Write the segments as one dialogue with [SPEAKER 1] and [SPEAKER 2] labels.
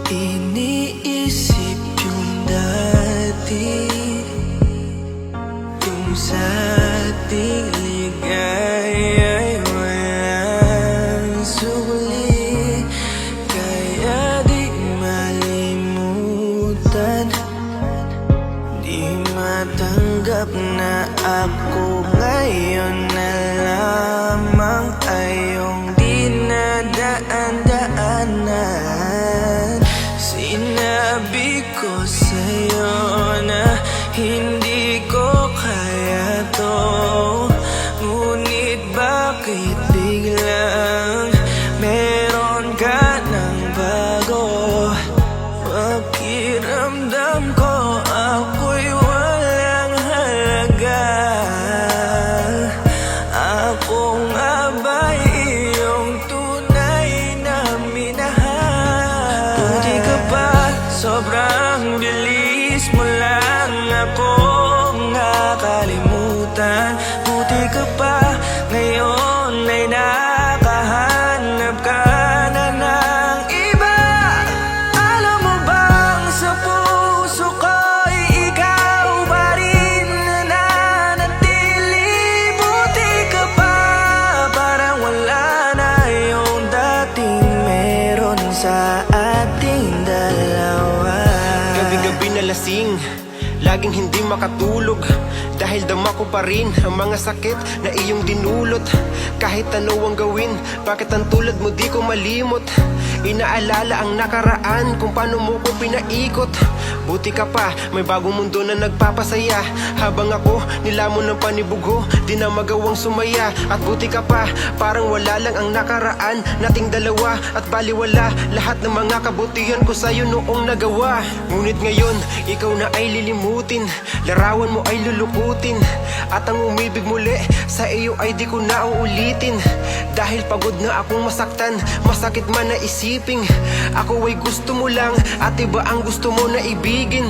[SPEAKER 1] Iniisip yung dati, kung sa ating ligaya'y walang suli. Kaya di malimutan, di matanggap na ako ngayon na lamang ay iyong dinadaan-daanan. Sinabi ko sa'yo na hindi ko kaya to, ngunit bakit biglang meron ka ng bago? Pakiramdam ko ako'y walang halaga. Ako nga ba'y iyong tunay na minahal? Buti ka pa, sobrang bilis mo lang akong nakalimutan. Buti ka pa, ngayon ay nakahanap ka na ng iba. Alam mo bang sa puso ko'y ikaw pa rin nananatili? Buti ka pa, parang wala na yung dating meron sa ating dalawa.
[SPEAKER 2] Gabi-gabi na lasing, laging hindi makatulog, dahil dama ko pa rin ang mga sakit na iyong dinulot. Kahit ano ang gawin, bakit ang tulad mo di ko malimot? Inaalala ang nakaraan, kung paano mo ko pinaikot. Buti ka pa, may bagong mundo na nagpapasaya, habang ako nilamon ng panibugo, di na magawang sumaya. At buti ka pa, parang wala lang ang nakaraan nating dalawa, at baliwala lahat ng mga kabutihan ko sa'yo noong nagawa. Ngunit ngayon, ikaw na ay lilimutin, larawan mo ay lulukutin, at ang umibig muli sa iyo ay di ko na uulitin. Dahil pagod na akong masaktan, masakit man na isiping ako ay gusto mo lang, at iba ang gusto mo na ibigin.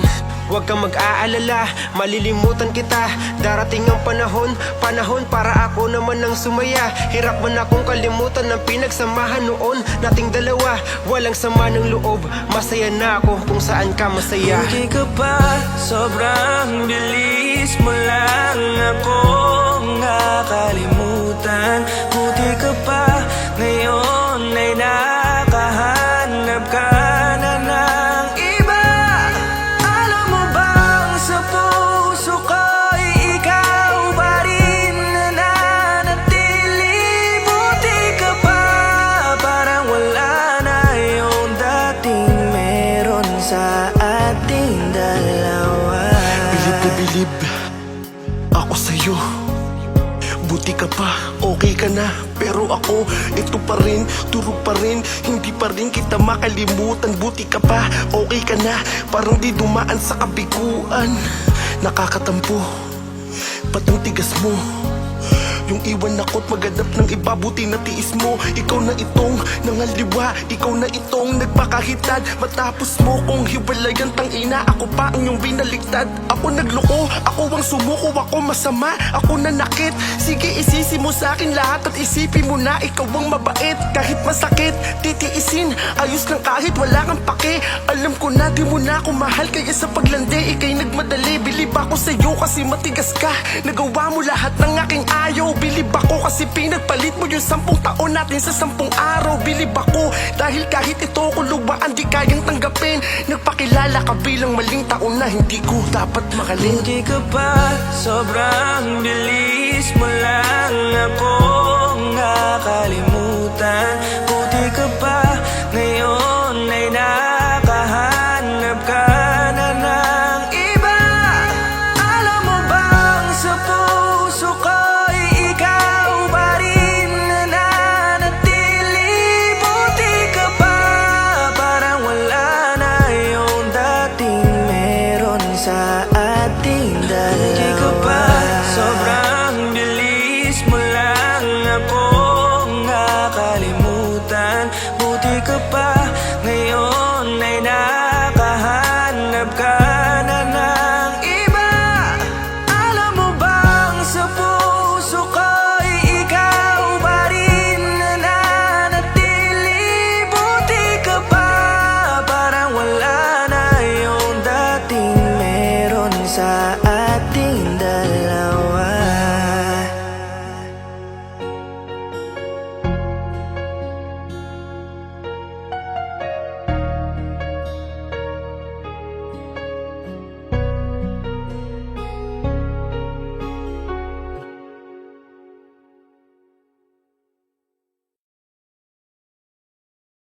[SPEAKER 2] Huwag kang mag-aalala, malilimutan kita. Darating ang panahon para ako naman ang sumaya. Hirap man akong kalimutan ng pinagsamahan noon nating dalawa. Walang sama ng loob, masaya na ako kung saan ka masaya.
[SPEAKER 1] Buti ka pa, sobrang bilis mo lang akong nakalimutan. Buti ka pa, ngayon ay nakahanap ka na ng iba. Alam mo bang sa puso ko'y ikaw pa rin nananatili? Buti ka pa, parang wala na yung dating meron sa ating dalawa.
[SPEAKER 3] Bilib na bilib ako sa'yo. Buti ka pa, okay ka na, pero ako, ito pa rin, turog pa rin, hindi pa rin kita makalimutan. Buti ka pa, okay ka na, parang di dumaan sa kabiguan. Nakakatampo, ba't ang tigas mo? Yung iwan ako't maghanap ng iba, buti na tiis mo. Ikaw na itong nangaliwa, ikaw na itong nagpakahitad. Matapos mo kong hiwalayan, tangina, ako pa ang iyong binaliktad. Ako nagloko, ako ang sumuko, ako masama, ako nanakit. Sige, isisi mo sa akin lahat at isipin mo na ikaw ang mabait. Kahit masakit, titiisin, ayos lang kahit wala kang pake. Alam ko na di mo na ako mahal, kaya sa paglandi ikay nagmadali. Bilib ako sa'yo kasi matigas ka, nagawa mo lahat ng aking ayaw. Bilib ako kasi pinagpalit mo yung 10 taon natin sa 10 araw. Bilib ako dahil kahit ito kulubaan di kayang tanggapin. Nagpakilala ka bilang maling taon na hindi ko dapat mahalin.
[SPEAKER 1] Buti ka pa, sobrang bilis mo lang akong nakalimutan. Buti ka pa,